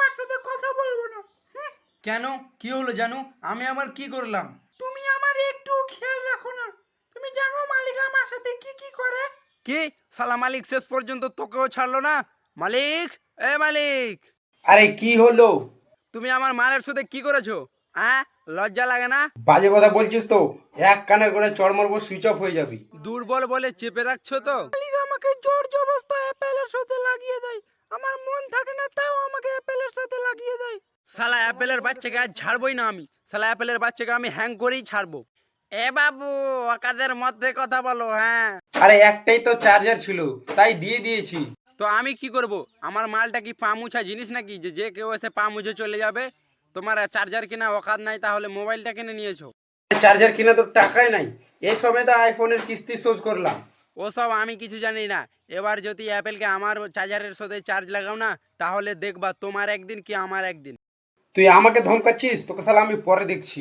তোমার সাথে কথা বলবো না। কেন, কি হলো জানু? আমি আবার কি করলাম? তুমি আমার একটু খেয়াল রাখো না। তুমি জানো মালিক আমার সাথে কি কি করে? কি শালা মালিক শেষ পর্যন্ত তোকেও ছাড়লো না? মালিক, এ মালিক, আরে কি হলো? তুমি আমার মালের সাথে কি করেছো? হ্যাঁ, লজ্জা লাগে না? বাজে কথা বলছিস তো, এক কানের করে চড় মারবো, সুইচ অফ হয়ে যাবি। দুর্বল বলে চেপে রাখছো তো? মালিক আমাকে জোর জবরদস্ত অ্যাপেলের সাথে লাগিয়ে দেয়। আমার মন থাকে না তাও আমাকে অ্যাপেলের সাথে লাগিয়ে দেয়। শালা অ্যাপেলের বাচ্চাকে আজ ছাড়বই না আমি। শালা অ্যাপেলের বাচ্চাকে আমি হ্যাং করেই ছাড়বো। এ বাবু, ওকাদের মধ্যে কথা বলো। হ্যাঁ, আরে একটাই তো চার্জার ছিল, তাই দিয়ে দিয়েছি। তো আমি কি করব? আমার মালটা কি পা মুছা জিনিস নাকি যে যে কেউ এসে পা মুছে চলে যাবে? তোমার চার্জার কিনা অকাত নাই, তাহলে মোবাইলটা কিনে নিয়েছো? চার্জার কিনা তোর টাকাই নাই, এই সময় তো আইফোনের কিস্তি শোধ করলাম। ওসব আমি কিছু জানি না। এবার যদি অ্যাপেলকে আমার চার্জারের সাথে চার্জ লাগাও না, তাহলে দেখবা তোমার একদিন কি আমার একদিন। তুই আমাকে ধমকাচ্ছিস? তোকে শালা আমি পরে দেখছি।